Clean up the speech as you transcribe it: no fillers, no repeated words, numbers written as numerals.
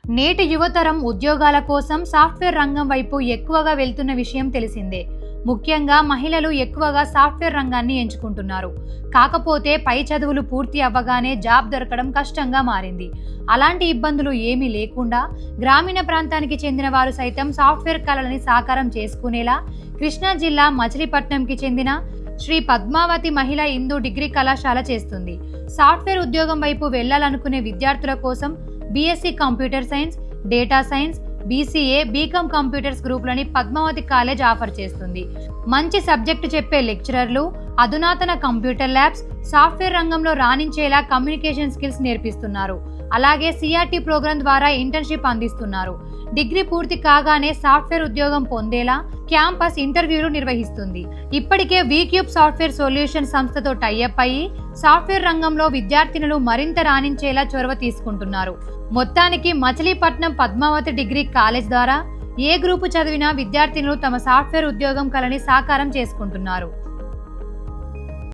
నేటి యువతరం ఉద్యోగాల కోసం సాఫ్ట్వేర్ రంగం వైపు ఎక్కువగా వెళ్తున్న విషయం తెలిసిందే. ముఖ్యంగా మహిళలు ఎక్కువగా సాఫ్ట్వేర్ రంగాన్ని ఎంచుకుంటున్నారు. కాకపోతే పై చదువులు పూర్తి అవ్వగానే జాబ్ దొరకడం కష్టంగా మారింది. అలాంటి ఇబ్బందులు ఏమీ లేకుండా గ్రామీణ ప్రాంతానికి చెందిన వారు సైతం సాఫ్ట్వేర్ కళలని సాకారం చేసుకునేలా కృష్ణా జిల్లా మచిలీపట్నంకి చెందిన శ్రీ పద్మావతి మహిళా హిందూ డిగ్రీ కళాశాల చేస్తుంది. సాఫ్ట్వేర్ ఉద్యోగం వైపు వెళ్లాలనుకునే విద్యార్థుల కోసం BSc computer science, data science, BCA, BCom computers గ్రూపులని పద్మావతి కాలేజ్ ఆఫర్ చేస్తుంది. మంచి సబ్జెక్టు చెప్పే లెక్చరర్లు, అధునాతన కంప్యూటర్ ల్యాబ్స్, సాఫ్ట్వేర్ రంగంలో రాణించేలా కమ్యూనికేషన్ స్కిల్స్ నేర్పిస్తున్నారు. అలాగే సిఆర్టీ ప్రోగ్రాం ద్వారా ఇంటర్న్షిప్ అందిస్తున్నారు. డిగ్రీ పూర్తి కాగానే సాఫ్ట్వేర్ ఉద్యోగం పొందేలా క్యాంపస్ ఇంటర్వ్యూలు నిర్వహిస్తుంది. ఇప్పటికే వీక్యూబ్ సాఫ్ట్వేర్ సొల్యూషన్ సంస్థతో టైఅప్ అయ్యి సాఫ్ట్వేర్ రంగంలో విద్యార్థినులు మరింత రాణించేలా చొరవ తీసుకుంటున్నారు. మొత్తానికి మచిలీపట్నం పద్మావతి డిగ్రీ కాలేజ్ ద్వారా ఏ గ్రూపు చదివినా విద్యార్థినులు తమ సాఫ్ట్వేర్ ఉద్యోగం కలని సాకారం చేసుకుంటున్నారు.